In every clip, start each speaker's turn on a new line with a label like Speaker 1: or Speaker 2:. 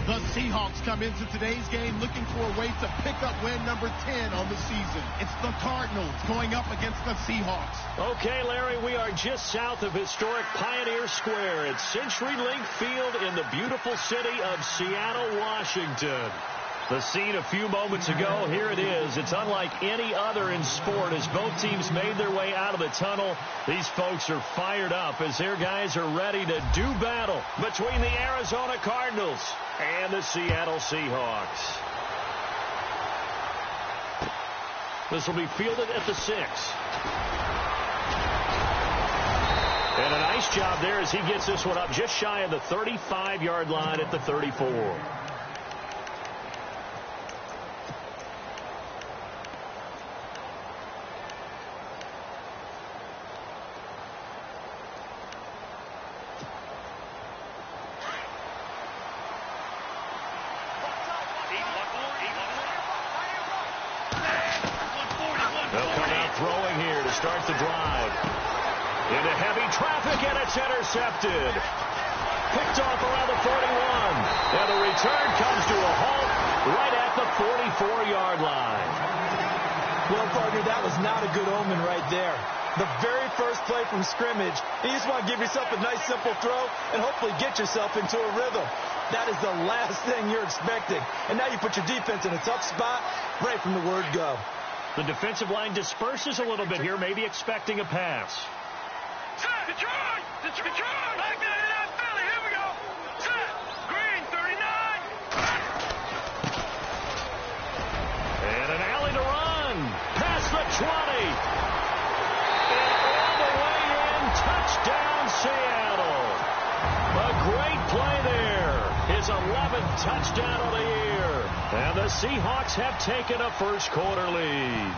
Speaker 1: The Seahawks come into today's game looking for a way to pick up win number 10 on the season. It's the Cardinals going up against the Seahawks.
Speaker 2: Okay, Larry, we are just south of historic Pioneer Square at CenturyLink Field in the beautiful city of Seattle, Washington. The scene a few moments ago, here it is. It's unlike any other in sport as both teams made their way out of the tunnel. These folks are fired up as their guys are ready to do battle between the Arizona Cardinals and the Seattle Seahawks. This will be fielded at the 6. And a nice job there as he gets this one up just shy of the 35-yard line at the 34. Start the drive. Into heavy traffic, and it's intercepted. Picked off around the 41. And the return comes to a halt right at the 44-yard line.
Speaker 3: Well, partner, that was not a good omen right there. The very first play from scrimmage, you just want to give yourself a nice, simple throw and hopefully get yourself into a rhythm. That is the last thing you're expecting. And now you put your defense in a tough spot right from the word go.
Speaker 2: The defensive line disperses a little bit here, maybe expecting a pass.
Speaker 4: Set, Detroit! Detroit! Back to the Philly, here we go! Set, Green, 39!
Speaker 2: And an alley to run! Past the 20! And all the way in, touchdown Seattle! A great play there! His 11th touchdown of the year! And the Seahawks have taken a first-quarter lead.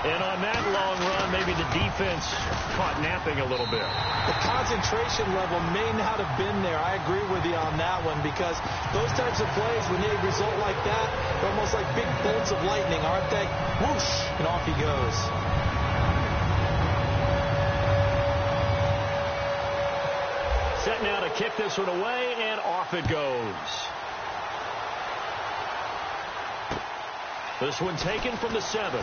Speaker 2: And on that long run, maybe the defense caught napping a little bit.
Speaker 3: The concentration level may not have been there. I agree with you on that one because those types of plays, when they result like that, they're almost like big bolts of lightning, aren't they? Whoosh, and off he goes.
Speaker 2: Set now to kick this one away, and off it goes. This one taken from the 7.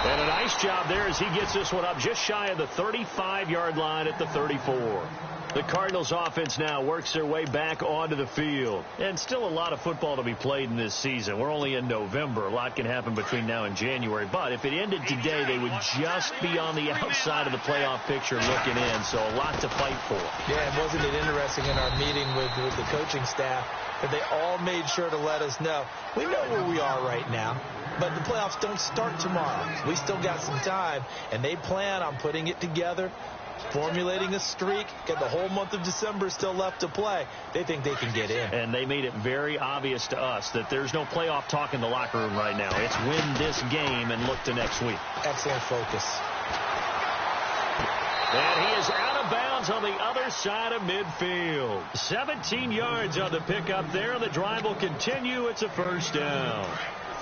Speaker 2: And a nice job there as he gets this one up just shy of the 35-yard line at the 34. The Cardinals offense now works their way back onto the field. And still a lot of football to be played in this season. We're only in November. A lot can happen between now and January. But if it ended today, they would just be on the outside of the playoff picture looking in. So a lot to fight for.
Speaker 3: Yeah, and wasn't it interesting in our meeting with the coaching staff that they all made sure to let us know, we know where we are right now, but the playoffs don't start tomorrow. We still got some time, and they plan on putting it together, formulating a streak, get the whole month of December still left to play. They think they can get in.
Speaker 2: And they made it very obvious to us that there's no playoff talk in the locker room right now. It's win this game and look to next week.
Speaker 3: Excellent focus.
Speaker 2: And he is out of bounds on the other side of midfield. 17 yards on the pickup there. The drive will continue. It's a first down.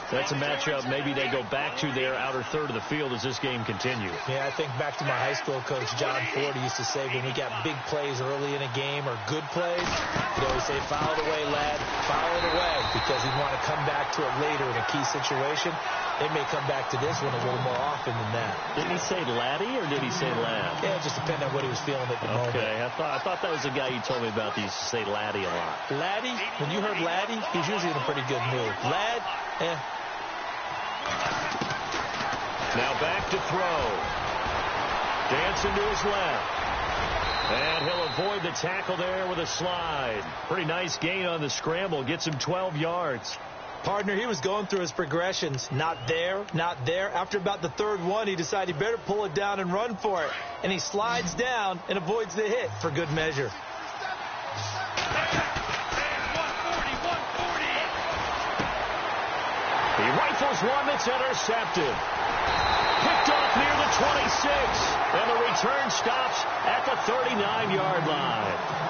Speaker 2: That's a matchup maybe they go back to their outer third of the field as this game continues.
Speaker 3: Yeah, I think back to my high school coach, John Ford, used to say when we got big plays early in a game or good plays, he'd always say, foul it away, lad, foul it away, because he'd want to come back to it later in a key situation. They may come back to this one a little more often than that.
Speaker 2: Did he say laddie or did he say lad?
Speaker 3: Yeah, it just depended on what he was feeling at the moment.
Speaker 2: Okay, I thought that was the guy you told me about that used to say laddie a lot.
Speaker 3: Laddie? When you heard laddie, he's usually in a pretty good mood. Lad,
Speaker 2: Now back to throw. Dancing to his left. And he'll avoid the tackle there with a slide. Pretty nice gain on the scramble. Gets him 12 yards.
Speaker 3: Partner, he was going through his progressions. Not there, not there. After about the third one, he decided he better pull it down and run for it. And he slides down and avoids the hit for good measure.
Speaker 2: He rifles one that's intercepted. Picked off near the 26. And the return stops at the 39-yard line.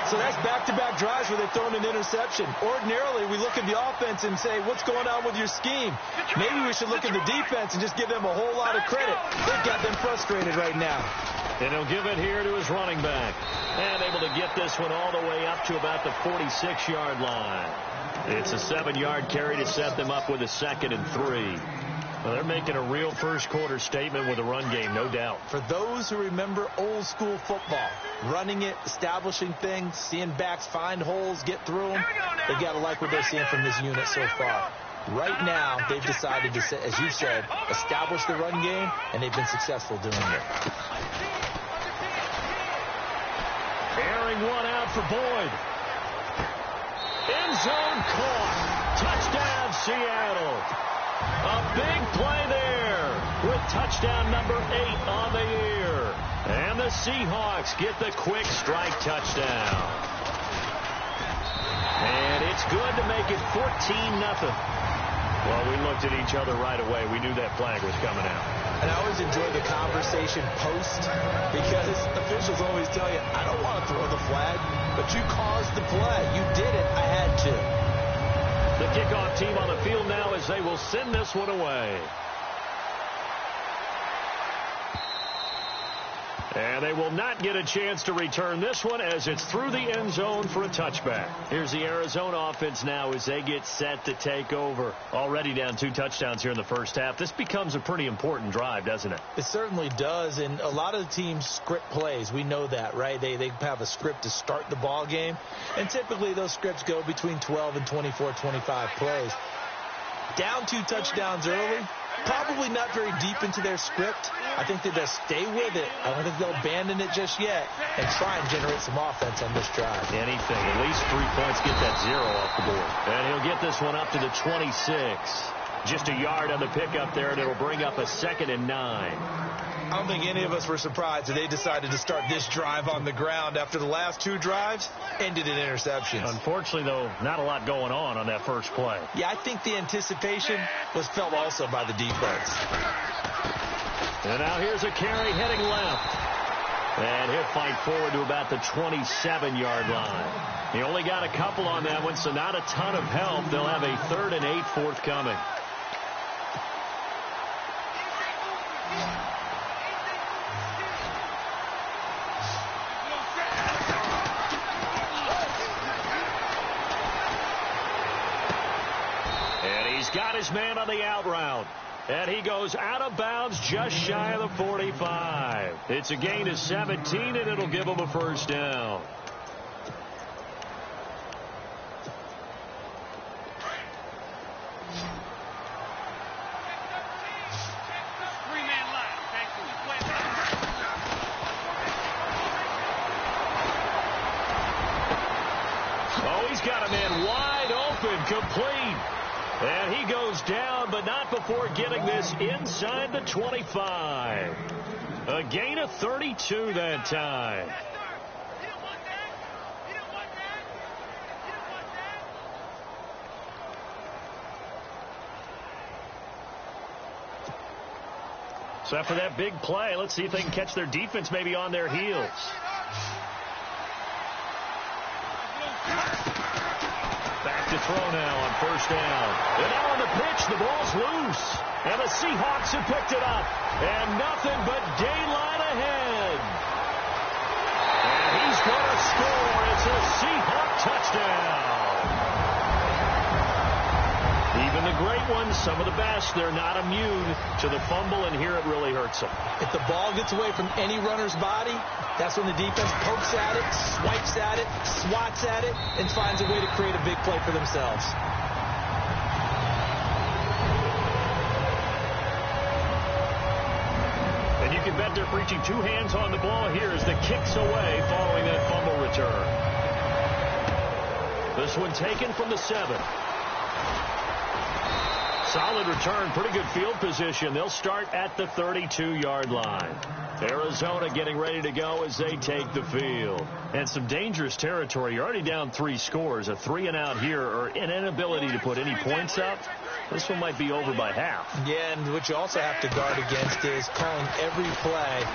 Speaker 3: So that's back-to-back drives where they've thrown an interception. Ordinarily, we look at the offense and say, what's going on with your scheme? Maybe we should look at the defense and just give them a whole lot of credit. They've got them frustrated right now.
Speaker 2: And he'll give it here to his running back. And able to to get this one all the way up to about the 46-yard line. It's a 7-yard carry to set them up with a 2nd and 3. Well, they're making a real first-quarter statement with a run game, no doubt.
Speaker 3: For those who remember old-school football, running it, establishing things, seeing backs find holes, get through them, they got to like what they're seeing from this unit so far. Right now, they've decided to, as you said, establish the run game, and they've been successful doing it.
Speaker 2: Airing one out for Boyd. End zone caught. Touchdown, Seattle. A big play there with touchdown number 8 on the year. And the Seahawks get the quick strike touchdown. And it's good to make it 14-0. Well, we looked at each other right away. We knew that flag was coming out.
Speaker 3: And I always enjoy the conversation post because officials always tell you, I don't want to throw the flag, but you caused the play. You did it. I had to.
Speaker 2: The kickoff team on the field now as they will send this one away. And they will not get a chance to return this one as it's through the end zone for a touchback. Here's the Arizona offense now as they get set to take over. Already down 2 touchdowns here in the first half. This becomes a pretty important drive, doesn't it?
Speaker 3: It certainly does, and a lot of the teams script plays. We know that, right? They have a script to start the ball game, and typically those scripts go between 12 and 24, 25 plays. Down 2 touchdowns early, probably not very deep into their script. I think that they'll stay with it. I don't think they'll abandon it just yet and try and generate some offense on this drive.
Speaker 2: Anything. At least 3 points, get that 0 off the board. And he'll get this one up to the 26. Just a yard on the pickup there, and it'll bring up a 2nd and 9.
Speaker 3: I don't think any of us were surprised that they decided to start this drive on the ground after the last 2 drives ended in interceptions.
Speaker 2: Unfortunately, though, not a lot going on that first play.
Speaker 3: Yeah, I think the anticipation was felt also by the defense.
Speaker 2: And now here's a carry heading left. And he'll fight forward to about the 27-yard line. He only got a couple on that one, so not a ton of help. They'll have a 3rd and 8 forthcoming. And he's got his man on the out route. And he goes out of bounds just shy of the 45. It's a gain of 17, and it'll give him a first down. Oh, he's got a man wide open, complete. And he goes down, but not before getting this inside the 25. A gain of 32 that time. So after that big play, let's see if they can catch their defense maybe on their heels. Back to throw now on first down. And now on the pitch, the ball's loose. And the Seahawks have picked it up. And nothing but daylight ahead. And he's going to score. It's a Seahawk touchdown. Even the great ones, some of the best, they're not immune to the fumble, and here it really hurts them.
Speaker 3: If the ball gets away from any runner's body, that's when the defense pokes at it, swipes at it, swats at it, and finds a way to create a big play for themselves.
Speaker 2: And you can bet they're preaching 2 hands on the ball here as the kick's away following that fumble return. This one taken from the 7. Solid return, pretty good field position. They'll start at the 32-yard line. Arizona getting ready to go as they take the field. And some dangerous territory. You're already down 3 scores. A 3-and-out here, or an inability to put any points up. This one might be over by half.
Speaker 3: Yeah, and what you also have to guard against is calling every play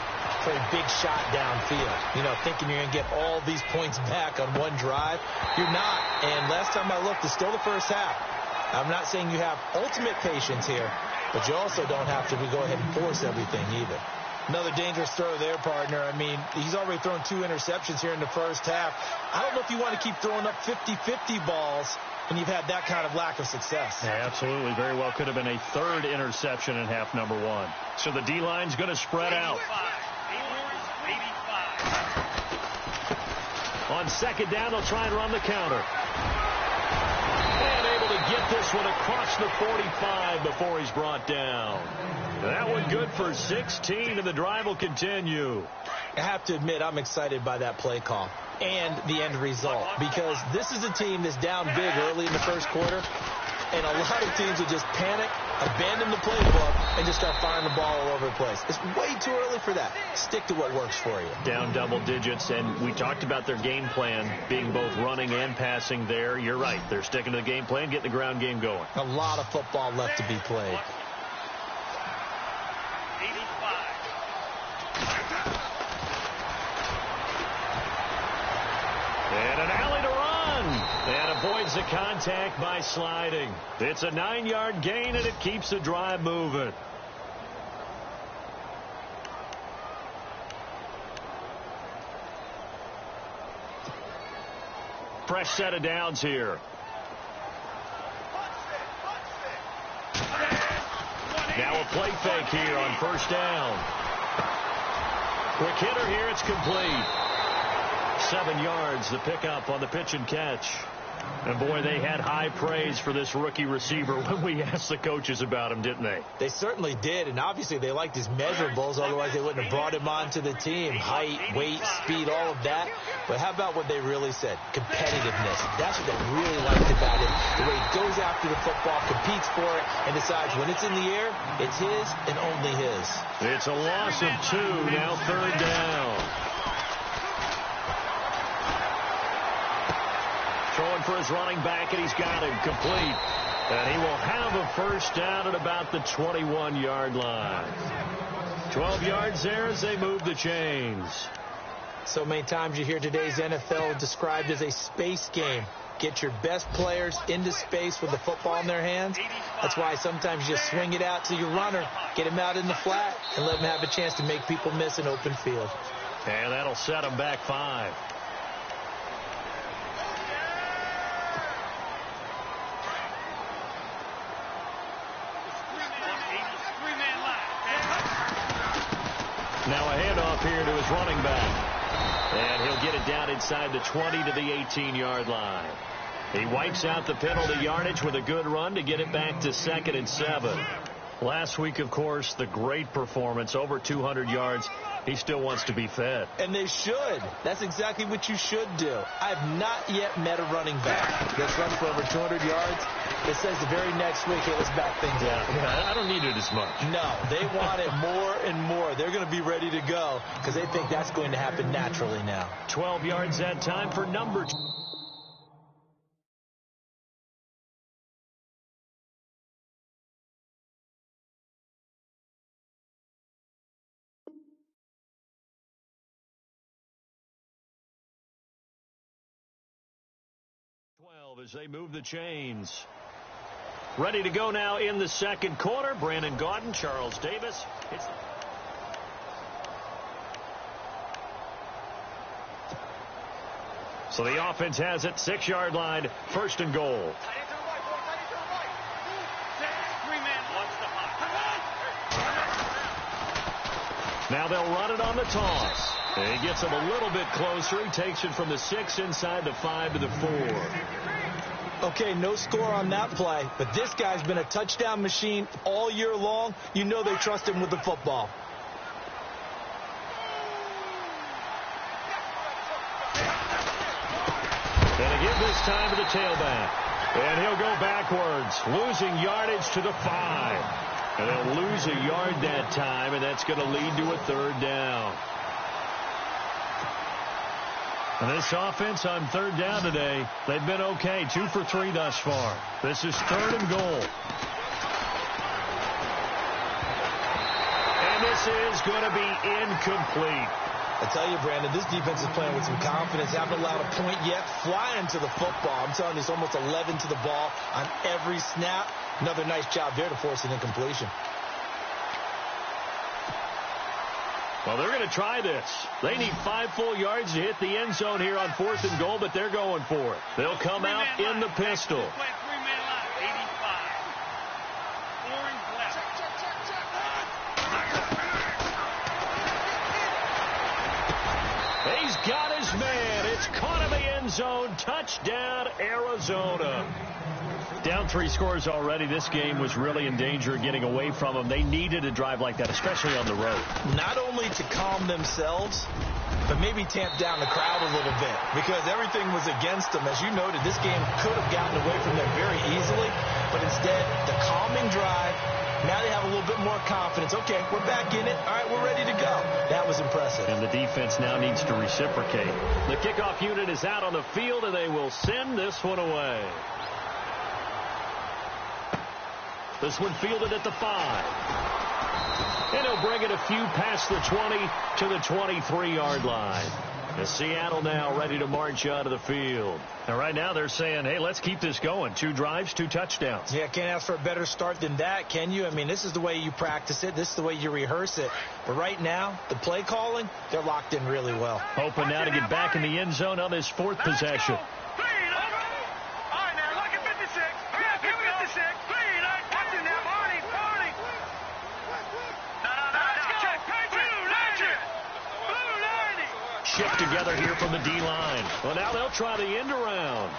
Speaker 3: for a big shot downfield. You know, thinking you're going to get all these points back on one drive. You're not. And last time I looked, it's still the first half. I'm not saying you have ultimate patience here, but you also don't have to go ahead and force everything either. Another dangerous throw there, partner. I mean, he's already thrown 2 interceptions here in the first half. I don't know if you want to keep throwing up 50-50 balls when you've had that kind of lack of success.
Speaker 2: Yeah, absolutely. Very well could have been a 3rd interception in half number 1. So the D-line's going to spread out. 85. On 2nd down, they'll try and run the counter. And able to get this one across the 45 before he's brought down. That one good for 16, and the drive will continue.
Speaker 3: I have to admit, I'm excited by that play call and the end result, because this is a team that's down big early in the first quarter, and a lot of teams will just panic, abandon the playbook, and just start firing the ball all over the place. It's way too early for that. Stick to what works for you.
Speaker 2: Down double digits, and we talked about their game plan being both running and passing there. You're right. They're sticking to the game plan, getting the ground game going.
Speaker 3: A lot of football left to be played.
Speaker 4: 85.
Speaker 2: And an alley to run. And avoids the contact by sliding. It's a 9-yard gain, and it keeps the drive moving. Fresh set of downs here. Now a play fake here on 1st down. Quick hitter here. It's complete. 7 yards, the pickup on the pitch and catch. And, boy, they had high praise for this rookie receiver when we asked the coaches about him, didn't they?
Speaker 3: They certainly did, and obviously they liked his measurables. Otherwise, they wouldn't have brought him onto the team. Height, weight, speed, all of that. But how about what they really said? Competitiveness. That's what they really liked about him. The way he goes after the football, competes for it, and decides when it's in the air, it's his and only his.
Speaker 2: It's a loss of 2, now 3rd down. Throwing for his running back, and he's got him complete. And he will have a 1st down at about the 21-yard line. 12 yards there as they move the chains.
Speaker 3: So many times you hear today's NFL described as a space game. Get your best players into space with the football in their hands. That's why sometimes you swing it out to your runner, get him out in the flat, and let him have a chance to make people miss an open field.
Speaker 2: And that'll set him back 5. Now a handoff here to his running back. And he'll get it down inside the 20 to the 18-yard line. He wipes out the penalty yardage with a good run to get it back to 2nd and 7. Last week, of course, the great performance, over 200 yards. He still wants to be fed.
Speaker 3: And they should. That's exactly what you should do. I've not yet met a running back that's run for over 200 yards that says the very next week, hey, let's back things up.
Speaker 2: I don't need it as much.
Speaker 3: No, they want it more and more. They're going to be ready to go because they think that's going to happen naturally now.
Speaker 2: 12 yards that time for number 2. As they move the chains. Ready to go now in the 2nd quarter. Brandon Gaudin, Charles Davis. So the offense has it, 6-yard line, 1st and goal. Now they'll run it on the toss. And he gets him a little bit closer. He takes it from the 6 inside the 5 to the 4.
Speaker 3: Okay, no score on that play, but this guy's been a touchdown machine all year long. You know they trust him with the football.
Speaker 2: And a give this time to the tailback. And he'll go backwards, losing yardage to the 5. And they'll lose a yard that time, and that's going to lead to a 3rd down. And this offense on 3rd down today, they've been okay. 2 for 3 thus far. This is 3rd and goal. And this is going to be incomplete.
Speaker 3: I tell you, Brandon, this defense is playing with some confidence. Haven't allowed a point yet. Flying to the football. I'm telling you, it's almost 11 to the ball on every snap. Another nice job there to force an incompletion.
Speaker 2: Well, they're going to try this. They need 5 full yards to hit the end zone here on 4th and goal, but they're going for it. They'll come out in the pistol.
Speaker 4: Play 3-man line. 85. Orange left.
Speaker 2: He's got his man. It's caught in the end zone. Touchdown, Arizona. Down 3 scores already. This game was really in danger of getting away from them. They needed a drive like that, especially on the road.
Speaker 3: Not only to calm themselves, but maybe tamp down the crowd a little bit because everything was against them. As you noted, this game could have gotten away from them very easily, but instead, the calming drive, now they have a little bit more confidence. Okay, we're back in it. All right, we're ready to go. That was impressive.
Speaker 2: And the defense now needs to reciprocate. The kickoff unit is out on the field, and they will send this one away. This one fielded at the 5. And he'll bring it a few past the 20 to the 23-yard line. And Seattle now ready to march out of the field. And right now they're saying, hey, let's keep this going. 2 drives, 2 touchdowns.
Speaker 3: Yeah, can't ask for a better start than that, can you? I mean, this is the way you practice it. This is the way you rehearse it. But right now, the play calling, they're locked in really well.
Speaker 2: Hoping now to get back in the end zone on this 4th possession. Shift together here from the D-line. Well, now they'll try the end around.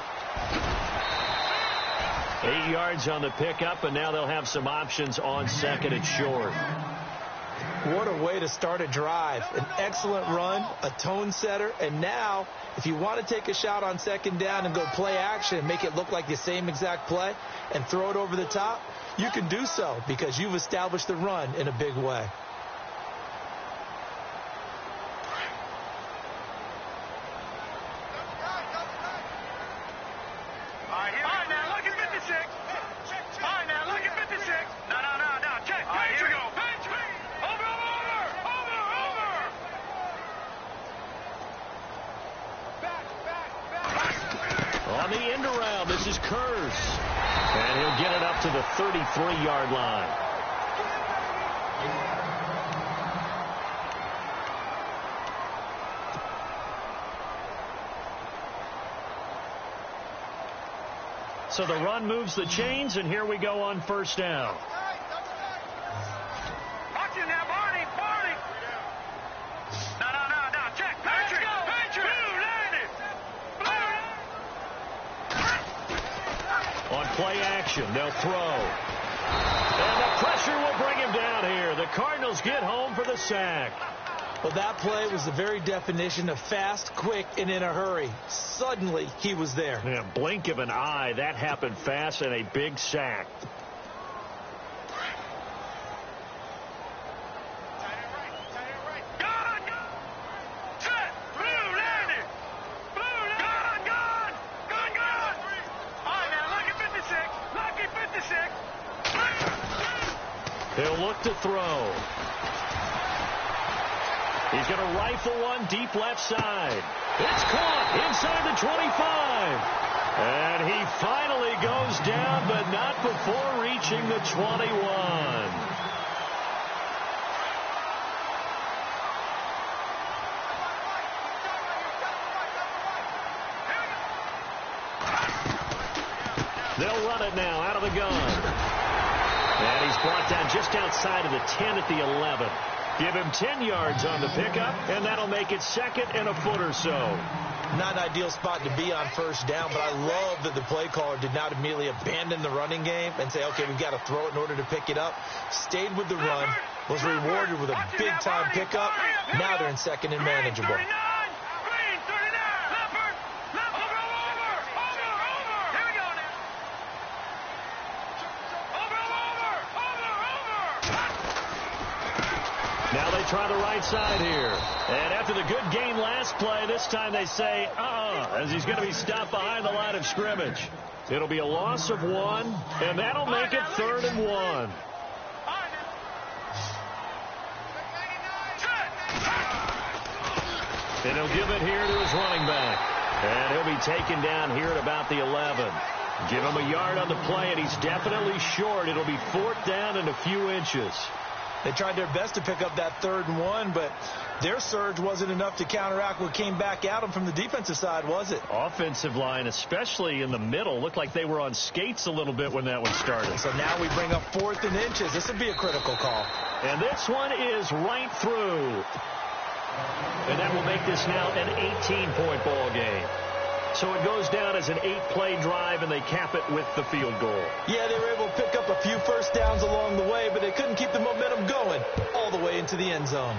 Speaker 2: 8 yards on the pickup, and now they'll have some options on 2nd and short.
Speaker 3: What a way to start a drive. An excellent run, a tone setter, and now if you want to take a shot on 2nd down and go play action and make it look like the same exact play and throw it over the top, you can do so because you've established the run in a big way.
Speaker 2: On the end around, this is Kurz. And he'll get it up to the 33-yard line. So the run moves the chains, and here we go on 1st down. On play action, they'll throw. And the pressure will bring him down here. The Cardinals get home for the sack.
Speaker 3: Well, that play was the very definition of fast, quick, and in a hurry. Suddenly, he was there.
Speaker 2: Yeah, blink of an eye. That happened fast and a big sack. He'll look to throw. He's going to rifle one deep left side. It's caught inside the 25. And he finally goes down, but not before reaching the 21. They'll run it now out of the gun. And he's brought down just outside of the 10 at the 11. Give him 10 yards on the pickup, and that'll make it 2nd and a foot or so.
Speaker 3: Not an ideal spot to be on 1st down, but I love that the play caller did not immediately abandon the running game and say, okay, we've got to throw it in order to pick it up. Stayed with the run, was rewarded with a big-time pickup. Now they're in 2nd and manageable.
Speaker 2: Now they try the right side here. And after the good gain last play, this time they say, as he's going to be stopped behind the line of scrimmage. It'll be a loss of 1, and that'll make it 3rd and 1. And he'll give it here to his running back. And he'll be taken down here at about the 11. Give him a yard on the play, and he's definitely short. It'll be 4th down and a few inches.
Speaker 3: They tried their best to pick up that 3rd and 1, but their surge wasn't enough to counteract what came back at them from the defensive side, was it?
Speaker 2: Offensive line, especially in the middle, looked like they were on skates a little bit when that one started.
Speaker 3: So now we bring up 4th and inches. This will be a critical call.
Speaker 2: And this one is right through. And that will make this now an 18-point ball game. So it goes down as an 8-play drive, and they cap it with the field goal.
Speaker 3: Yeah, they were able to pick up a few first downs along the way, but they couldn't keep the momentum going all the way into the end zone.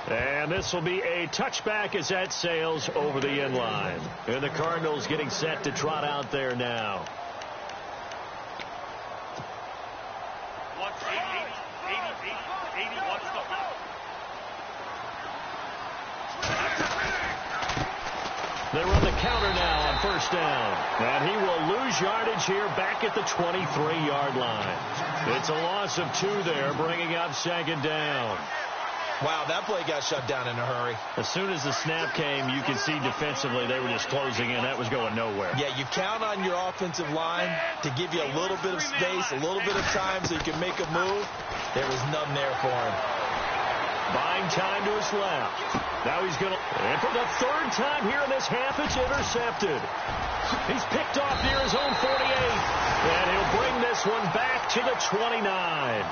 Speaker 2: And this will be a touchback as that sails over the end line. And the Cardinals getting set to trot out there now. They run the counter now on first down. And he will lose yardage here back at the 23-yard line. It's a loss of 2 there, bringing up 2nd down.
Speaker 3: Wow, that play got shut down in a hurry.
Speaker 2: As soon as the snap came, you could see defensively they were just closing in. That was going nowhere.
Speaker 3: Yeah, you count on your offensive line to give you a little bit of space, a little bit of time so you can make a move. There was none there for him.
Speaker 2: Buying time to his left. Now he's going to... And for the 3rd time here in this half, it's intercepted. He's picked off near his own 48. And he'll bring this one back to the 29.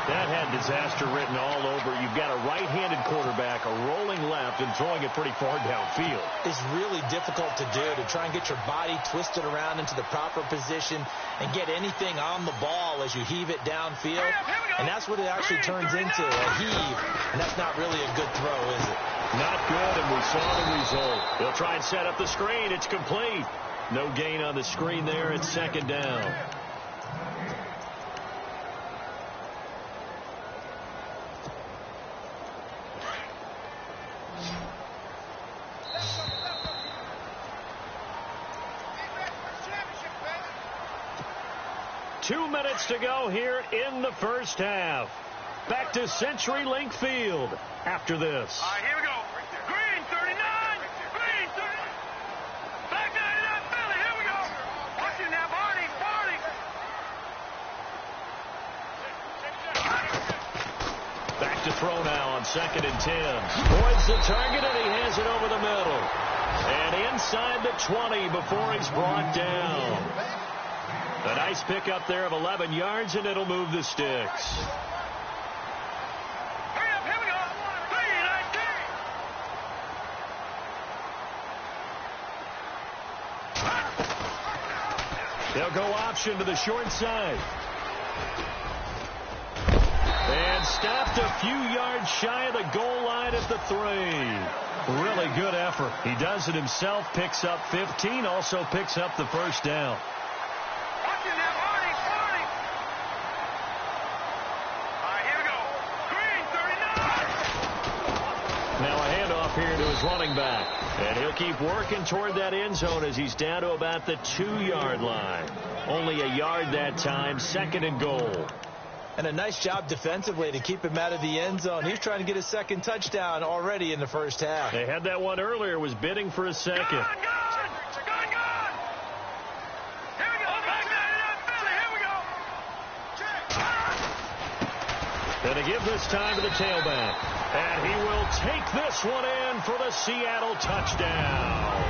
Speaker 2: That had disaster written all over. You've got a right-handed quarterback, a rolling left, and throwing it pretty far downfield.
Speaker 3: It's really difficult to do, to try and get your body twisted around into the proper position and get anything on the ball as you heave it downfield. And that's what it actually turns into, a heave. And that's not really a good throw, is it?
Speaker 2: Not good, and we saw the result. They'll try and set up the screen. It's complete. No gain on the screen there. It's 2nd down. Two minutes to go here in the first half. Back to CenturyLink Field after this.
Speaker 4: All right, here we go. Green, 39. Green, 30. Back to Rnfl. Here we go. Watch it now, Barney.
Speaker 2: Back to throw now on 2nd and 10. Avoids the target, and he has it over the middle. And inside the 20 before he's brought down. A nice pick up there of 11 yards, and it'll move the sticks.
Speaker 4: Hurry up, here we go.
Speaker 2: 3-19. They'll go option to the short side. And stopped a few yards shy of the goal line at the 3. Really good effort. He does it himself, picks up 15, also picks up the first down. Here to his running back. And he'll keep working toward that end zone as he's down to about the 2-yard line. Only a yard that time, 2nd and goal.
Speaker 3: And a nice job defensively to keep him out of the end zone. He's trying to get his 2nd touchdown already in the first half.
Speaker 2: They had that one earlier, was bidding for a 2nd.
Speaker 4: Gone. Here we go. Back to Rnfl. Here we go.
Speaker 2: And to give this time to the tailback. And he will take this one in for the Seattle touchdown.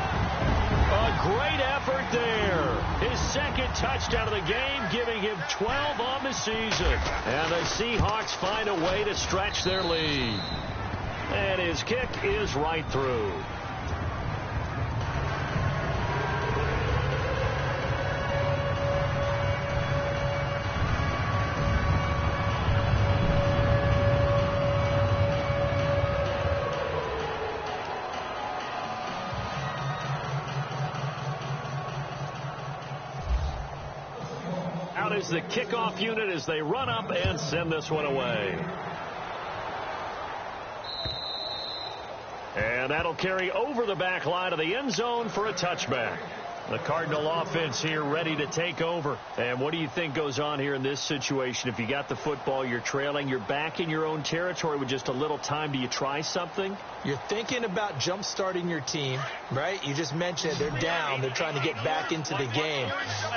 Speaker 2: A great effort there. His 2nd touchdown of the game, giving him 12 on the season. And the Seahawks find a way to stretch their lead. And his kick is right through. Is the kickoff unit as they run up and send this one away. And that'll carry over the back line of the end zone for a touchback. The Cardinal offense here ready to take over. And what do you think goes on here in this situation? If you got the football, you're trailing, you're back in your own territory with just a little time. Do you try something?
Speaker 3: You're thinking about jump-starting your team, right? You just mentioned they're down. They're trying to get back into the game.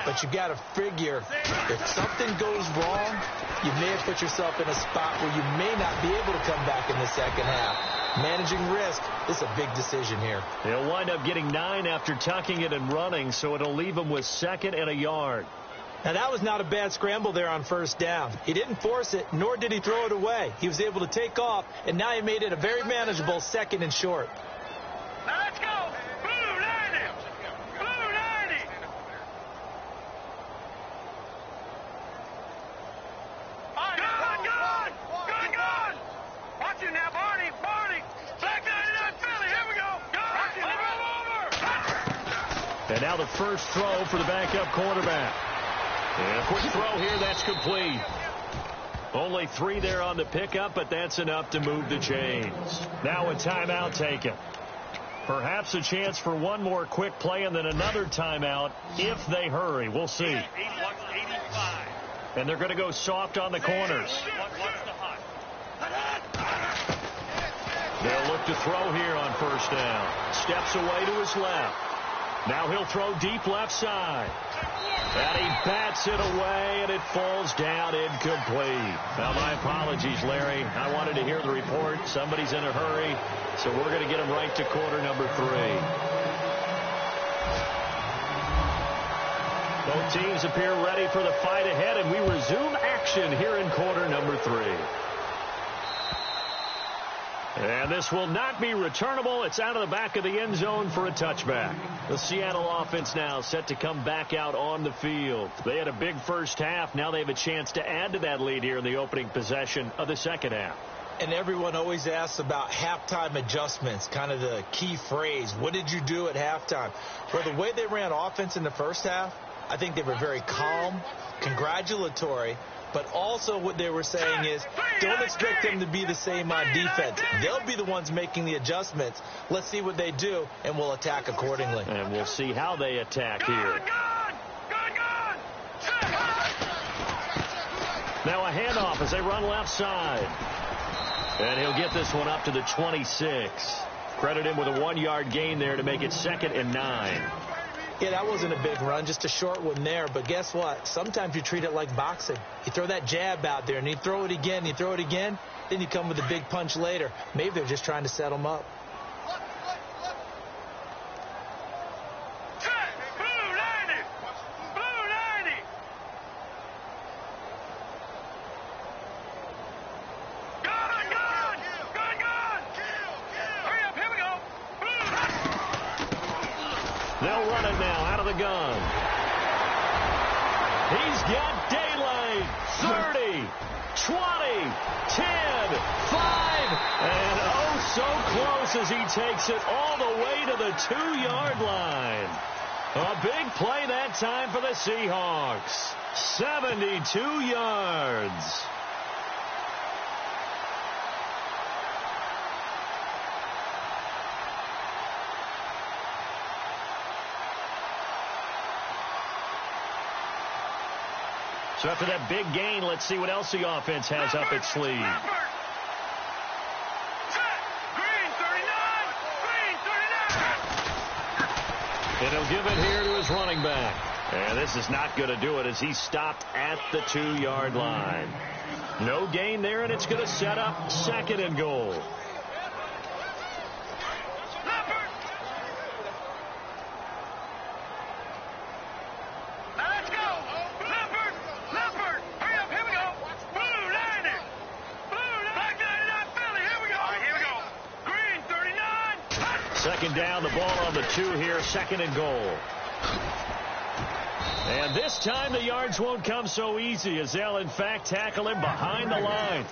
Speaker 3: But you got to figure if something goes wrong, you may have put yourself in a spot where you may not be able to come back in the second half. Managing risk is a big decision here.
Speaker 2: He'll wind up getting 9 after tucking it and running, so it'll leave him with 2nd and a yard.
Speaker 3: Now, that was not a bad scramble there on first down. He didn't force it, nor did he throw it away. He was able to take off, and now he made it a very manageable 2nd and short.
Speaker 4: Now let's go. Blue 90. Blue 90. Good. Watch it now, Barney. Black 99 Philly. Here we go. Watch it. Over.
Speaker 2: And now the first throw for the backup quarterback. And a quick throw here, that's complete. Only 3 there on the pickup, but that's enough to move the chains. Now a timeout taken. Perhaps a chance for one more quick play and then another timeout if they hurry. We'll see. And they're going to go soft on the corners. They'll look to throw here on first down. Steps away to his left. Now he'll throw deep left side. And he bats it away, and it falls down incomplete. Now, my apologies, Larry. I wanted to hear the report. Somebody's in a hurry, so we're going to get him right to quarter number 3. Both teams appear ready for the fight ahead, and we resume action here in quarter number 3. And this will not be returnable. It's out of the back of the end zone for a touchback. The Seattle offense now set to come back out on the field. They had a big first half. Now they have a chance to add to that lead here in the opening possession of the second half.
Speaker 3: And everyone always asks about halftime adjustments, kind of the key phrase. What did you do at halftime? Well, the way they ran offense in the first half, I think they were very calm, congratulatory, but also what they were saying is don't expect them to be the same on defense. They'll be the ones making the adjustments. Let's see what they do, and we'll attack accordingly.
Speaker 2: And we'll see how they attack here. Now a handoff as they run left side. And he'll get this one up to the 26. Credit him with a 1-yard gain there to make it 2nd and 9.
Speaker 3: Yeah, that wasn't a big run, just a short one there. But guess what? Sometimes you treat it like boxing. You throw that jab out there, and you throw it again, then you come with a big punch later. Maybe they're just trying to set them up.
Speaker 2: They'll run it now out of the gun. He's got daylight. 30, 20, 10, 5, and oh so close as he takes it all the way to the 2-yard line. A big play that time for the Seahawks. 72 yards. So after that big gain, let's see what else the offense has up its sleeve. And he'll give it here to his running back. And this is not going to do it as he stopped at the 2-yard line. No gain there, and it's going to set up 2nd and goal. Second down, the ball on the 2 here, 2nd and goal. And this time the yards won't come so easy as they'll, in fact, tackle him behind the line.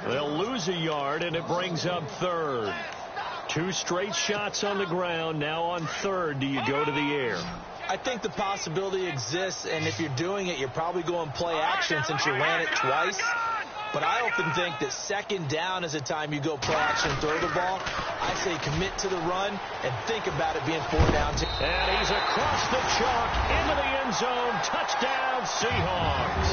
Speaker 2: They'll lose a yard, and it brings up 3rd. 2 straight shots on the ground. Now on 3rd, do you go to the air?
Speaker 3: I think the possibility exists, and if you're doing it, you're probably going play action since you ran it twice. But I often think that second down is a time you go play action and throw the ball. I say commit to the run and think about it being 4 down.
Speaker 2: And he's across the chalk into the end zone. Touchdown, Seahawks.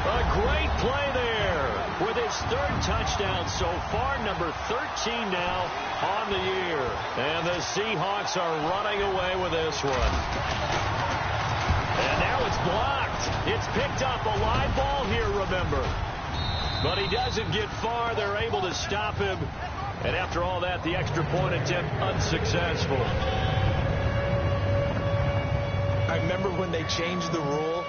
Speaker 2: A great play there with his 3rd touchdown so far, number 13 now on the year. And the Seahawks are running away with this one. And now it's blocked. It's picked up, a live ball here, remember. But he doesn't get far. They're able to stop him. And after all that, the extra point attempt unsuccessful.
Speaker 3: I remember when they changed the rule,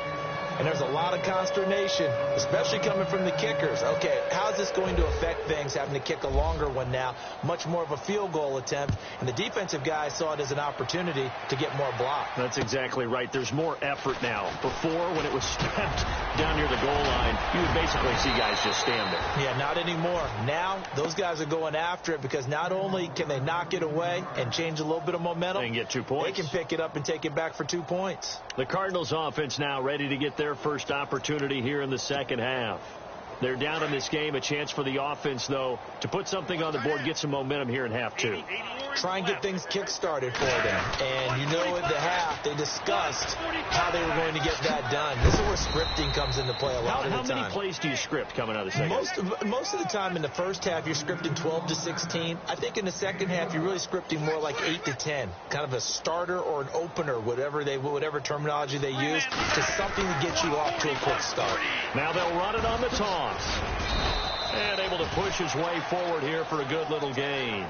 Speaker 3: and there's a lot of consternation, especially coming from the kickers. Okay, how's this going to affect things, having to kick a longer one now, much more of a field goal attempt, and the defensive guys saw it as an opportunity to get more block.
Speaker 2: That's exactly right. There's more effort now. Before, when it was stepped down near the goal line, you would basically see guys just stand there.
Speaker 3: Yeah, not anymore. Now, those guys are going after it because not only can they knock it away and change a little bit of momentum,
Speaker 2: they can get 2 points.
Speaker 3: They can pick it up and take it back for 2 points.
Speaker 2: The Cardinals offense now ready to get their first opportunity here in the second half. They're down in this game. A chance for the offense, though, to put something on the board, get some momentum here in half 2.
Speaker 3: Try and get things kick-started for them. And you know, at the half, they discussed how they were going to get that done. This is where scripting comes into play a lot of the time.
Speaker 2: How many plays do you script coming out of the second?
Speaker 3: Most of the time in the first half, you're scripting 12 to 16. I think in the second half, you're really scripting more like 8 to 10. Kind of a starter or an opener, whatever terminology they use, to something to get you off to a quick start.
Speaker 2: Now they'll run it on the toss. And able to push his way forward here for a good little gain.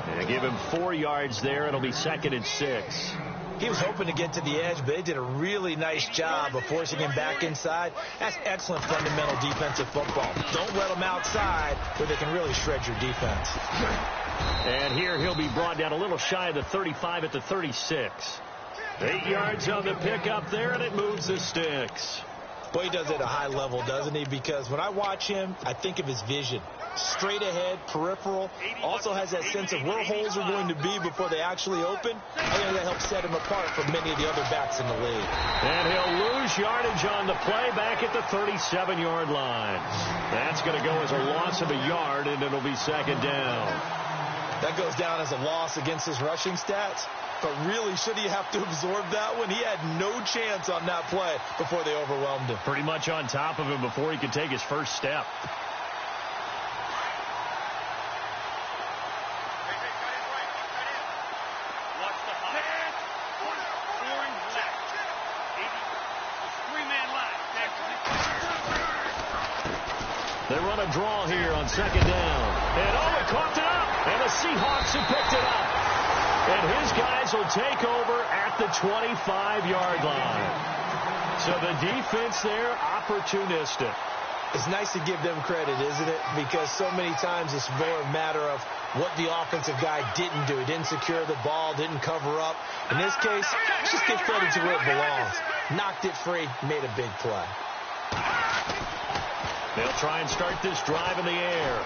Speaker 2: And give him 4 yards there. It'll be 2nd and 6.
Speaker 3: He was hoping to get to the edge, but they did a really nice job of forcing him back inside. That's excellent fundamental defensive football. Don't let them outside where they can really shred your defense.
Speaker 2: And here he'll be brought down a little shy of the 35 at the 36. 8 yards on the pickup there, and it moves the sticks.
Speaker 3: Boy, he does it at a high level, doesn't he? Because when I watch him, I think of his vision. Straight ahead, peripheral. Also has that sense of where holes are going to be before they actually open. I think that helps set him apart from many of the other backs in the league.
Speaker 2: And he'll lose yardage on the play back at the 37-yard line. That's going to go as a loss of a yard, and it'll be 2nd down.
Speaker 3: That goes down as a loss against his rushing stats. But really, should he have to absorb that one? He had no chance on that play before they overwhelmed him.
Speaker 2: Pretty much on top of him before he could take his first step. They run a draw here on 2nd down. And he caught it up. And the Seahawks have picked it up. And his guys will take over at the 25-yard line. So the defense there, opportunistic.
Speaker 3: It's nice to give them credit, isn't it? Because so many times it's more a matter of what the offensive guy didn't do. He didn't secure the ball, didn't cover up. In this case, just give credit to where it belongs. Knocked it free, made a big play.
Speaker 2: They'll try and start this drive in the air.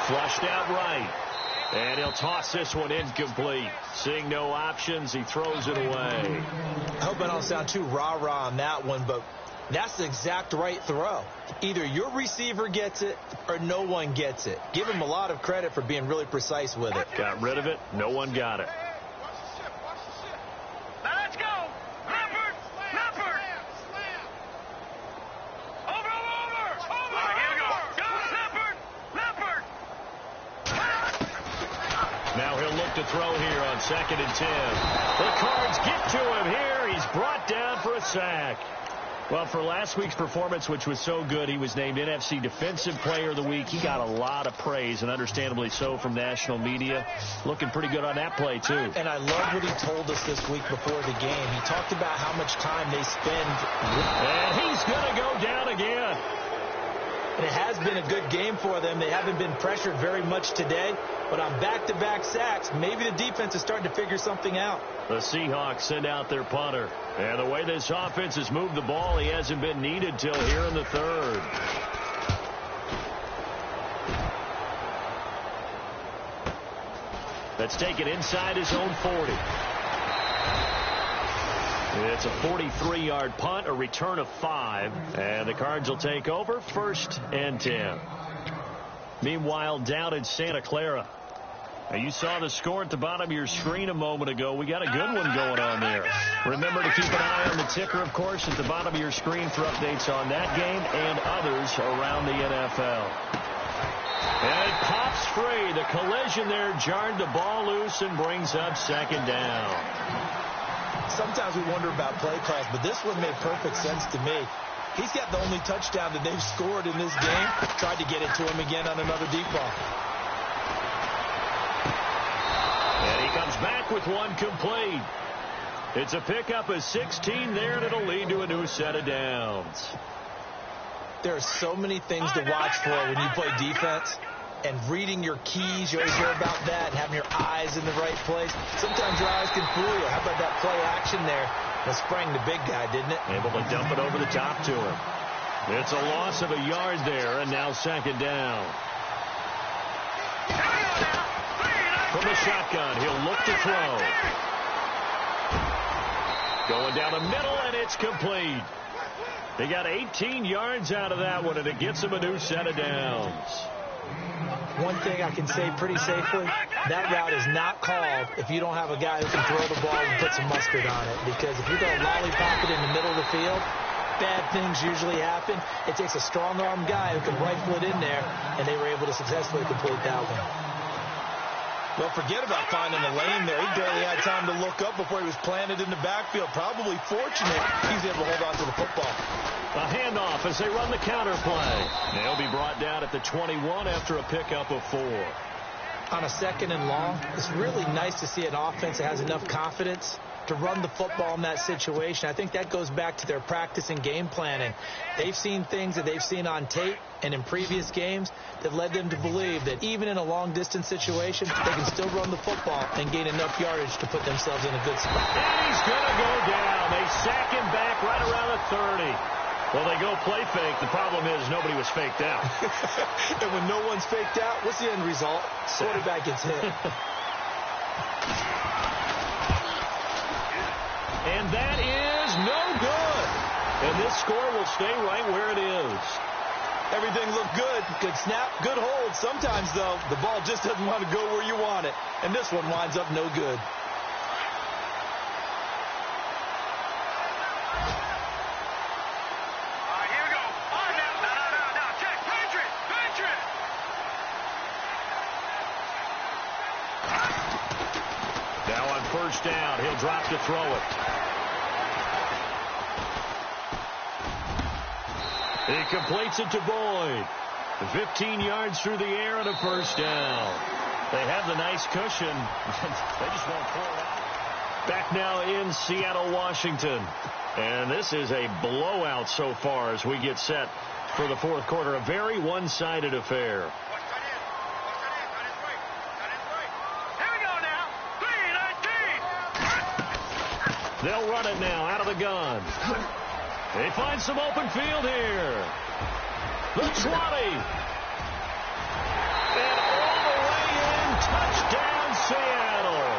Speaker 2: Flushed out right. And he'll toss this one incomplete. Seeing no options, he throws it away.
Speaker 3: I hope I don't sound too rah-rah on that one, but that's the exact right throw. Either your receiver gets it or no one gets it. Give him a lot of credit for being really precise with it.
Speaker 2: Got rid of it. No one got it.
Speaker 4: Let's go. Leopard. Leopard. Over. All right, here we go. Go, Leopard. Leopard.
Speaker 2: Now he'll look to throw here on 2nd and 10. The Cards get to him here. He's brought down for a sack. Well, for last week's performance, which was so good, he was named NFC Defensive Player of the Week. He got a lot of praise, and understandably so, from national media. Looking pretty good on that play, too.
Speaker 3: And I love what he told us this week before the game. He talked about how much time they spend.
Speaker 2: And he's going to go down again.
Speaker 3: And it has been a good game for them. They haven't been pressured very much today. But on back-to-back sacks, maybe the defense is starting to figure something out.
Speaker 2: The Seahawks send out their punter. And the way this offense has moved the ball, he hasn't been needed till here in the 3rd. That's taken inside his own 40. It's a 43-yard punt, a return of 5, and the Cards will take over 1st and 10. Meanwhile, down in Santa Clara. Now, you saw the score at the bottom of your screen a moment ago. We got a good one going on there. Remember to keep an eye on the ticker, of course, at the bottom of your screen for updates on that game and others around the NFL. And it pops free. The collision there jarred the ball loose and brings up 2nd down.
Speaker 3: Sometimes we wonder about play calls, but this one made perfect sense to me. He's got the only touchdown that they've scored in this game. Tried to get it to him again on another deep ball.
Speaker 2: And he comes back with one complete. It's a pickup of 16 there, and it'll lead to a new set of downs.
Speaker 3: There are so many things to watch for when you play defense. And reading your keys, you always hear about that, and having your eyes in the right place. Sometimes your eyes can fool you. How about that play action there? That sprang the big guy, didn't it?
Speaker 2: Able to dump it over the top to him. It's a loss of a yard there, and now 2nd down. From the shotgun, he'll look to throw. Going down the middle, and it's complete. They got 18 yards out of that one, and it gets them a new set of downs.
Speaker 3: One thing I can say pretty safely, that route is not called if you don't have a guy who can throw the ball and put some mustard on it. Because if you're going to lollipop it in the middle of the field, bad things usually happen. It takes a strong-arm guy who can rifle it in there, and they were able to successfully complete that one.
Speaker 5: Well, forget about finding the lane there. He barely had time to look up before he was planted in the backfield. Probably fortunate he's able to hold on to the football.
Speaker 2: A handoff as they run the counter play. They'll be brought down at the 21 after a pickup of 4.
Speaker 3: On a 2nd and long, it's really nice to see an offense that has enough confidence to run the football in that situation. I think that goes back to their practice and game planning. They've seen things that they've seen on tape and in previous games that led them to believe that even in a long-distance situation, they can still run the football and gain enough yardage to put themselves in a good spot.
Speaker 2: And he's going to go down. They sack him back right around the 30. Well, they go play fake. The problem is nobody was faked out.
Speaker 3: And when no one's faked out, what's the end result? Quarterback gets hit.
Speaker 2: And that is no good. And this score will stay right where it is.
Speaker 5: Everything looked good. Good snap, good hold. Sometimes, though, the ball just doesn't want to go where you want it. And this one winds up no good.
Speaker 2: Now on 1st down, he'll drop to throw it. He completes it to Boyd. 15 yards through the air and a 1st down. They have the nice cushion. They just won't pull it out. Back now in Seattle, Washington. And this is a blowout so far as we get set for the 4th quarter. A very one-sided affair. They'll run it now out of the gun. They find some open field here. The 20. And all the way in. Touchdown, Seattle.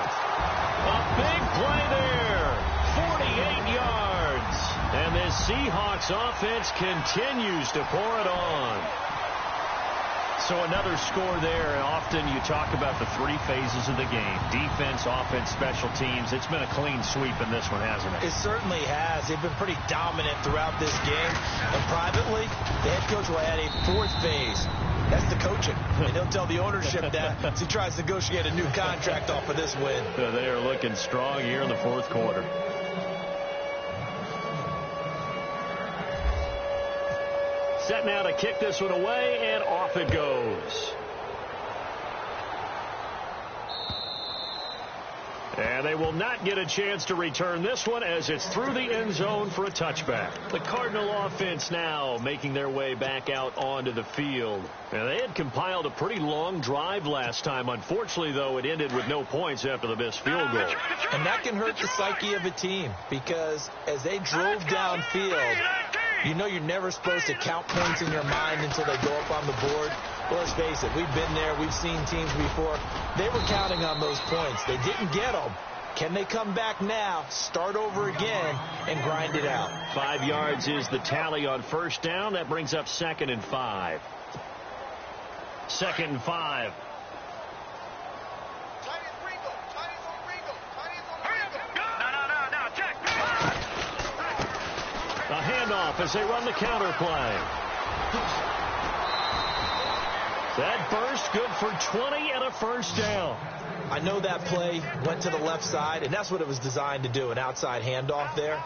Speaker 2: A big play there. 48 yards. And this Seahawks offense continues to pour it on. So another score there. Often you talk about the 3 phases of the game. Defense, offense, special teams. It's been a clean sweep in this one, hasn't it?
Speaker 3: It certainly has. They've been pretty dominant throughout this game. And privately, the head coach will add a 4th phase. That's the coaching. And he'll tell the ownership that as he tries to negotiate a new contract off of this win.
Speaker 2: They are looking strong here in the 4th quarter. Set now to kick this one away, and off it goes. And they will not get a chance to return this one as it's through the end zone for a touchback. The Cardinal offense now making their way back out onto the field. And they had compiled a pretty long drive last time. Unfortunately, though, it ended with no points after the missed field goal.
Speaker 3: And that can hurt the psyche of a team because as they drove downfield, you know you're never supposed to count points in your mind until they go up on the board. Well, let's face it, we've been there. We've seen teams before. They were counting on those points. They didn't get them, Can they come back now, start over again, and grind it out?
Speaker 2: 5 yards is the tally on first down. That brings up 2nd and 5. 2nd and 5. A handoff as they run the counter play. That burst good for 20 and a first down.
Speaker 3: I know that play went to the left side, and that's what it was designed to do, an outside handoff there.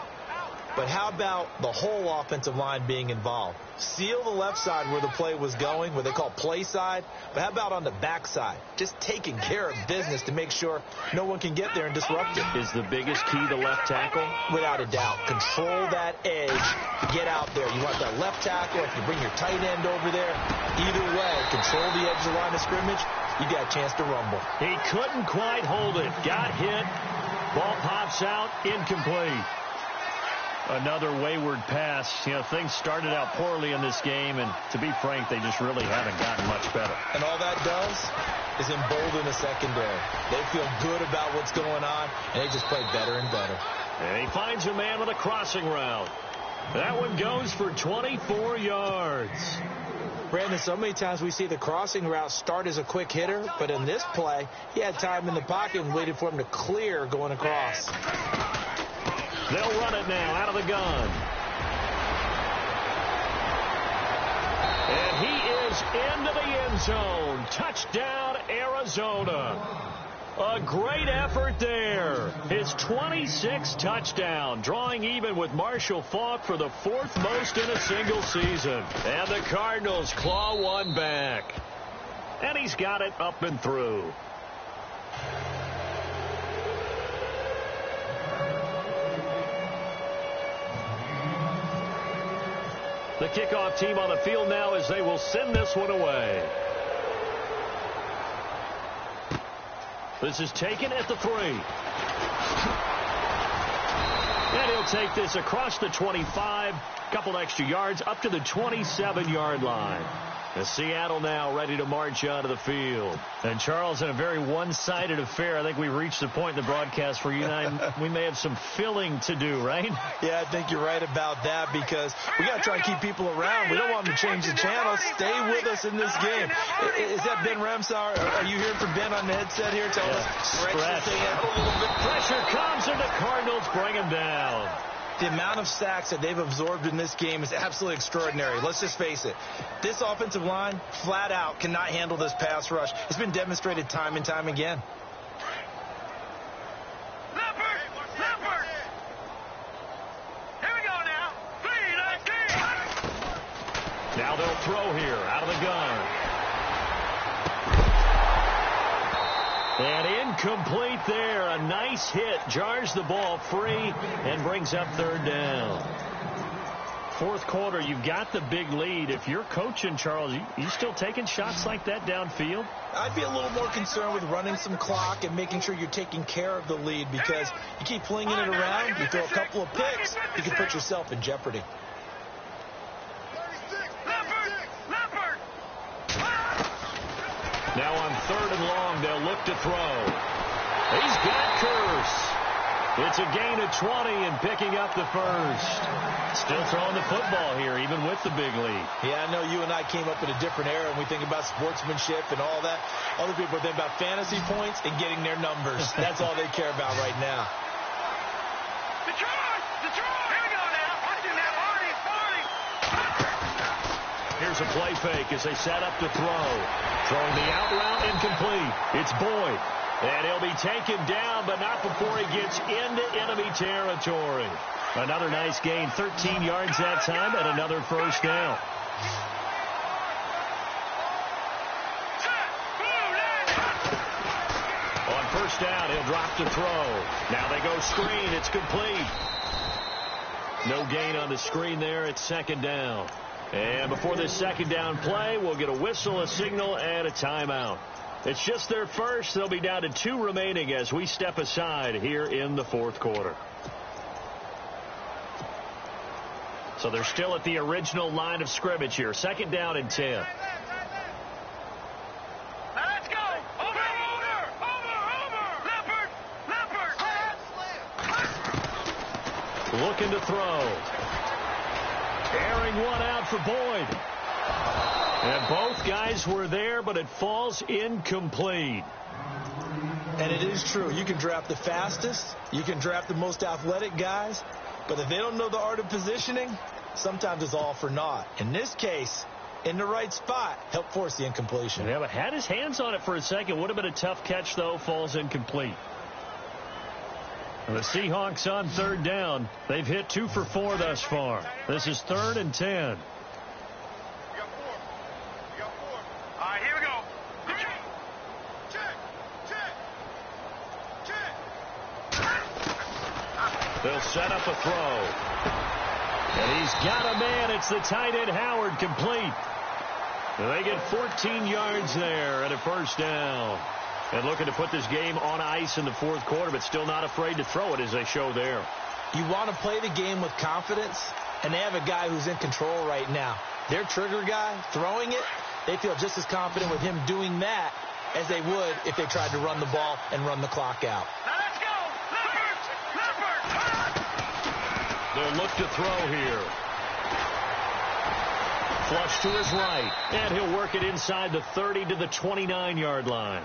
Speaker 3: But how about the whole offensive line being involved? Seal the left side where the play was going, where they call play side. But how about on the back side? Just taking care of business to make sure no one can get there and disrupt it.
Speaker 2: Is the biggest key the left tackle?
Speaker 3: Without a doubt. Control that edge. Get out there. You want that left tackle. If you bring your tight end over there, either way, control the edge of the line of scrimmage. You got a chance to rumble.
Speaker 2: He couldn't quite hold it. Got hit. Ball pops out. Incomplete. Another wayward pass. You know, things started out poorly in this game, and to be frank, they just really haven't gotten much better.
Speaker 3: And all that does is embolden the secondary. They feel good about what's going on, and they just play better and better.
Speaker 2: And he finds a man with a crossing route. That one goes for 24 yards.
Speaker 3: Brandon, so many times we see the crossing route start as a quick hitter, but in this play, he had time in the pocket and waited for him to clear going across.
Speaker 2: They'll run it now out of the gun. And he is into the end zone. Touchdown, Arizona. A great effort there. His 26th touchdown, drawing even with Marshall Faulk for the 4th most in a single season. And the Cardinals claw one back. And he's got it up and through. The kickoff team on the field now as they will send this one away. This is taken at the 3. And he'll take this across the 25, couple extra yards up to the 27-yard line. And Seattle now ready to march onto the field. And Charles, in a very one-sided affair, I think we reached the point in the broadcast where you and I, we may have some filling to do, right?
Speaker 3: Yeah, I think you're right about that because we got to try and keep people around. We don't want them to change the channel. Stay with us in this game. Is that Ben Ramsar? Are you hearing from Ben on the headset here? Tell us.
Speaker 2: Stretch. Pressure comes and the Cardinals bring him down.
Speaker 3: The amount of sacks that they've absorbed in this game is absolutely extraordinary. Let's just face it. This offensive line, flat out, cannot handle this pass rush. It's been demonstrated time and time again.
Speaker 4: Leopard! Leopard! Here we go now. 3-19.
Speaker 2: Now they'll throw here out of the gun. And incomplete there. A nice hit. Jars the ball free and brings up 3rd down. 4th quarter, you've got the big lead. If you're coaching, Charles, you still taking shots like that downfield?
Speaker 3: I'd be a little more concerned with running some clock and making sure you're taking care of the lead because you keep flinging it around, you throw a couple of picks, you can put yourself in jeopardy.
Speaker 2: Now on 3rd and long, they'll look to throw. He's got Curse. It's a gain of 20 and picking up the first. Still throwing the football here, even with the big lead.
Speaker 3: Yeah, I know you and I came up in a different era and we think about sportsmanship and all that. Other people think about fantasy points and getting their numbers. That's all they care about right now.
Speaker 4: Detroit! Detroit! Here we go now. Watching that party.
Speaker 2: Here's a play fake as they set up to throw. Throwing the out route incomplete. It's Boyd. And he'll be taken down, but not before he gets into enemy territory. Another nice gain, 13 yards that time, and another first down. On first down, he'll drop to throw. Now they go screen. It's complete. No gain on the screen there. It's 2nd down. And before this 2nd down play, we'll get a whistle, a signal, and a timeout. It's just their first. They'll be down to 2 remaining as we step aside here in the 4th quarter. So they're still at the original line of scrimmage here. 2nd down and 10.
Speaker 4: Now let's go. Over. Leopard. Leopard.
Speaker 2: looking to throw. Airing one out for Boyd. And both guys were there, but it falls incomplete.
Speaker 3: And it is true. You can draft the fastest. You can draft the most athletic guys. But if they don't know the art of positioning, sometimes it's all for naught. In this case, in the right spot, helped force the incompletion.
Speaker 2: Yeah, but had his hands on it for a second. Would have been a tough catch, though. Falls incomplete. And the Seahawks on third down. They've hit 2 for 4 thus far. This is 3rd and 10. They'll set up a throw. And he's got a man. It's the tight end, Howard, complete. And they get 14 yards there and a first down. And looking to put this game on ice in the 4th quarter, but still not afraid to throw it as they show there.
Speaker 3: You want to play the game with confidence, and they have a guy who's in control right now. Their trigger guy, throwing it, they feel just as confident with him doing that as they would if they tried to run the ball and run the clock out.
Speaker 2: They'll look to throw here. Flush to his right. And he'll work it inside the 30 to the 29-yard line.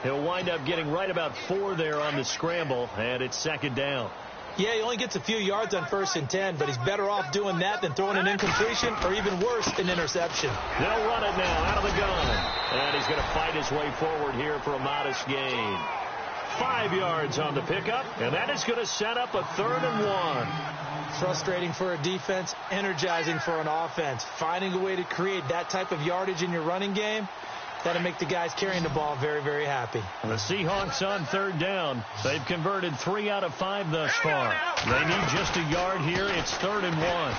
Speaker 2: He'll wind up getting right about 4 there on the scramble, and it's 2nd down.
Speaker 3: Yeah, he only gets a few yards on 1st and 10, but he's better off doing that than throwing an incompletion or even worse, an interception.
Speaker 2: They'll run it now out of the gun. And he's going to fight his way forward here for a modest gain. 5 yards on the pickup, and that is going to set up a 3rd and 1.
Speaker 3: Frustrating for a defense, energizing for an offense. Finding a way to create that type of yardage in your running game, that'll make the guys carrying the ball very, very happy.
Speaker 2: And the Seahawks on 3rd down. They've converted 3 out of 5 thus far. They need just a yard here. It's 3rd and 1.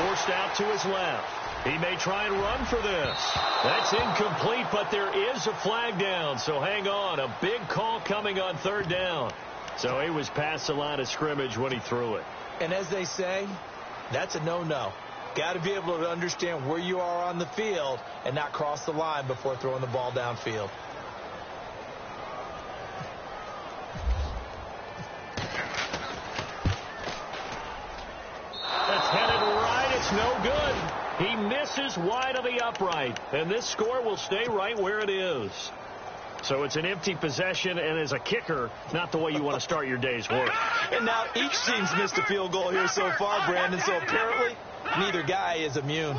Speaker 2: Forced out to his left. He may try and run for this. That's incomplete, but there is a flag down, so hang on. A big call coming on 3rd down. So he was past the line of scrimmage when he threw it.
Speaker 3: And as they say, that's a no-no. Got to be able to understand where you are on the field and not cross the line before throwing the ball downfield.
Speaker 2: That's headed right. It's no good. He misses wide of the upright. And this score will stay right where it is. So it's an empty possession, and as a kicker, not the way you want to start your day's work.
Speaker 3: And now each team's missed a field goal here so far, Brandon, so apparently neither guy is immune.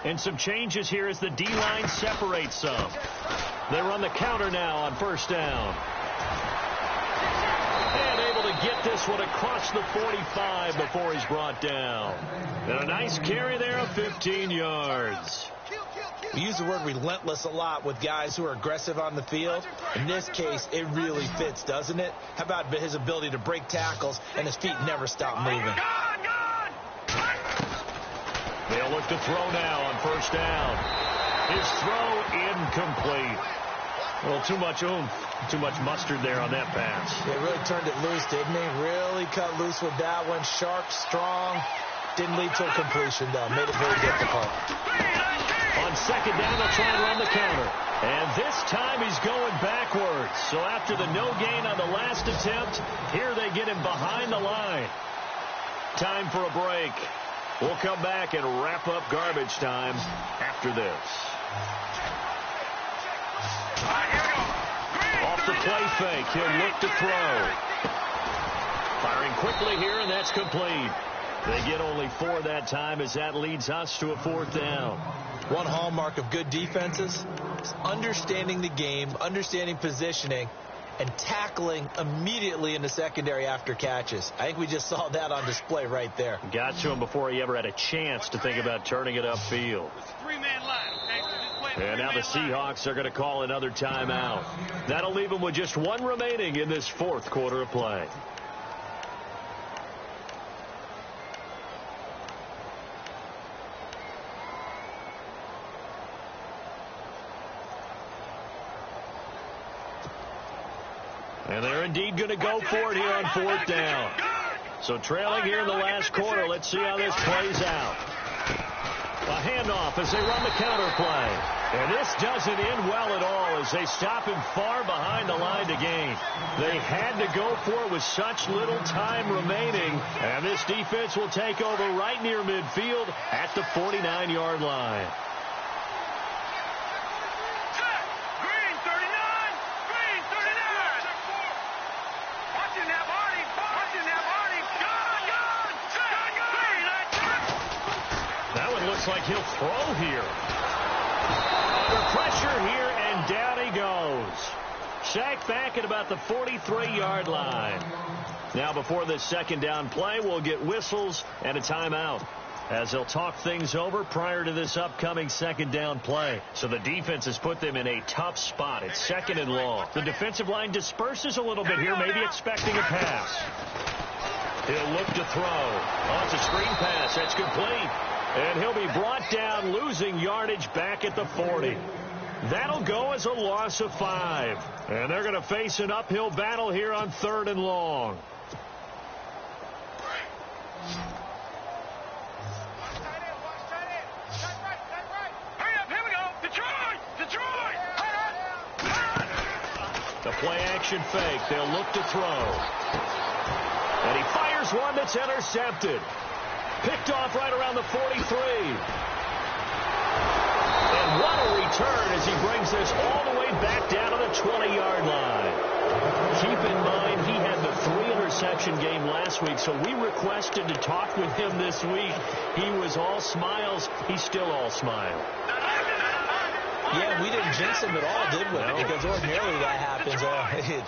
Speaker 2: And some changes here as the D-line separates some. They run the counter now on 1st down. And able to get this one across the 45 before he's brought down. And a nice carry there of 15 yards.
Speaker 3: We use the word relentless a lot with guys who are aggressive on the field. In this case, it really fits, doesn't it? How about his ability to break tackles and his feet never stop moving?
Speaker 2: They'll look to throw now on 1st down. His throw incomplete. A little too much oomph, too much mustard there on that pass.
Speaker 3: They really turned it loose, didn't he? Really cut loose with that one. Sharp, strong. Didn't lead to a completion, though. Made it very difficult.
Speaker 2: On 2nd down, they'll try and run the counter. And this time he's going backwards. So after the no gain on the last attempt, here they get him behind the line. Time for a break. We'll come back and wrap up garbage time after this. Off the play fake, he'll look to throw. Firing quickly here, and that's complete. They get only 4 that time as that leads us to a 4th down.
Speaker 3: One hallmark of good defenses is understanding the game, understanding positioning, and tackling immediately in the secondary after catches. I think we just saw that on display right there.
Speaker 2: Got to him before he ever had a chance to think about turning it upfield. And now the Seahawks are going to call another timeout. That'll leave them with just 1 remaining in this 4th quarter of play. And they're indeed going to go for it here on 4th down. So trailing here in the last quarter, let's see how this plays out. A handoff as they run the counter play. And this doesn't end well at all goes. They stop him far behind the line to gain. They had to go for it with such little time remaining. And this defense will take over right near midfield at the 49-yard line.
Speaker 4: Green 39. Green 39. Watching that body. Watching that body. Gun.
Speaker 2: That one looks like he'll throw here. Under pressure here, and down he goes. Sacked back at about the 43-yard line. Now before this second down play, we'll get whistles and a timeout, as they'll talk things over prior to this upcoming second down play. So the defense has put them in a tough spot. It's second and long. The defensive line disperses a little bit here, maybe expecting a pass. He'll look to throw. Oh, it's a screen pass. That's complete. And he'll be brought down, losing yardage back at the 40. That'll go as a loss of 5. And they're going to face an uphill battle here on 3rd and long.
Speaker 4: Hurry up, here we go. Detroit! Detroit!
Speaker 2: The play action fake. They'll look to throw. And he fires one that's intercepted. Picked off right around the 43. And what a return as he brings this all the way back down to the 20-yard line. Keep in mind, he had the 3-interception game last week, so we requested to talk with him this week. He was all smiles. He's still all smile.
Speaker 3: Yeah, we didn't jinx him at all, did we? No. Because ordinarily that happens,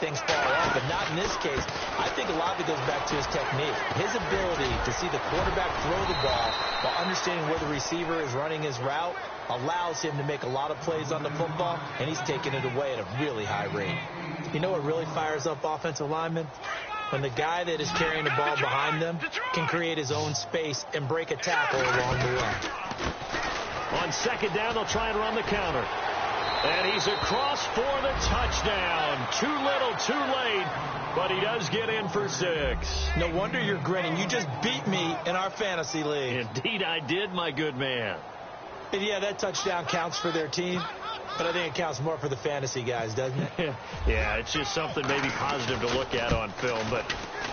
Speaker 3: things fall off, but not in this case. I think a lot of it goes back to his technique. His ability to see the quarterback throw the ball while understanding where the receiver is running his route allows him to make a lot of plays on the football, and he's taking it away at a really high rate. You know what really fires up offensive linemen? When the guy that is carrying the ball behind them can create his own space and break a tackle along the way.
Speaker 2: On second down, they'll try and run the counter. And he's across for the touchdown. Too little, too late, but he does get in for 6.
Speaker 3: No wonder you're grinning. You just beat me in our fantasy league.
Speaker 2: Indeed I did, my good man.
Speaker 3: And yeah, that touchdown counts for their team, but I think it counts more for the fantasy guys, doesn't it?
Speaker 2: Yeah, it's just something maybe positive to look at on film, but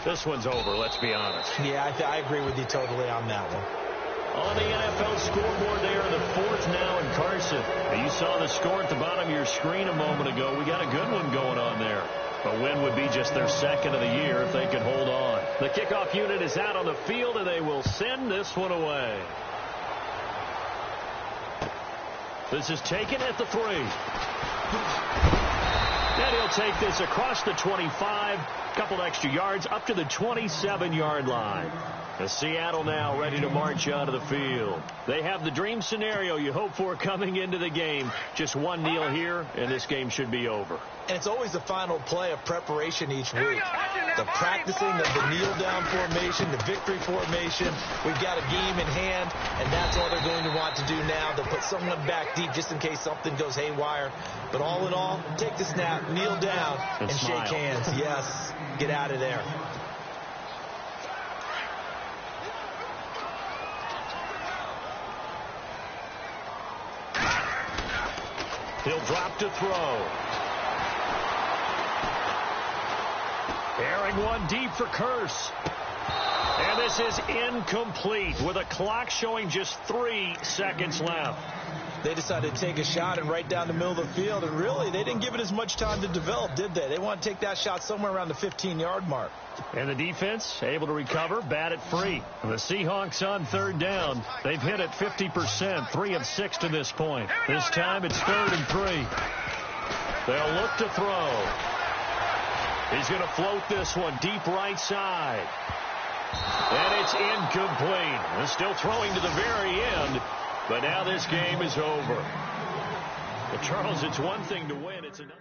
Speaker 2: this one's over, let's be honest.
Speaker 3: Yeah, I agree with you totally on that one.
Speaker 2: On the NFL scoreboard there, the 4th now in Carson. Now, you saw the score at the bottom of your screen a moment ago. We got a good one going on there. A win would be just their 2nd of the year if they could hold on. The kickoff unit is out on the field, and they will send this one away. This is taken at the 3. And he'll take this across the 25, a couple extra yards, up to the 27-yard line. The Seattle now ready to march out of the field. They have the dream scenario you hope for coming into the game. Just one kneel here, and this game should be over.
Speaker 3: And it's always the final play of preparation each week. The practicing of the kneel-down formation, the victory formation. We've got a game in hand, and that's all they're going to want to do now. They'll put someone back deep just in case something goes haywire. But all in all, take the snap, kneel down, and shake hands. Yes, get out of there.
Speaker 2: He'll drop to throw. Airing one deep for Curse. And this is incomplete with a clock showing just 3 seconds left.
Speaker 3: They decided to take a shot and right down the middle of the field, and really, they didn't give it as much time to develop, did they? They want to take that shot somewhere around the 15-yard mark.
Speaker 2: And the defense able to recover, bat it free. The Seahawks on 3rd down. They've hit it 50%, 3 of 6 to this point. This time it's 3rd and 3. They'll look to throw. He's going to float this one deep right side. And it's incomplete. They're still throwing to the very end, but now this game is over. But Charles, it's one thing to win. It's another.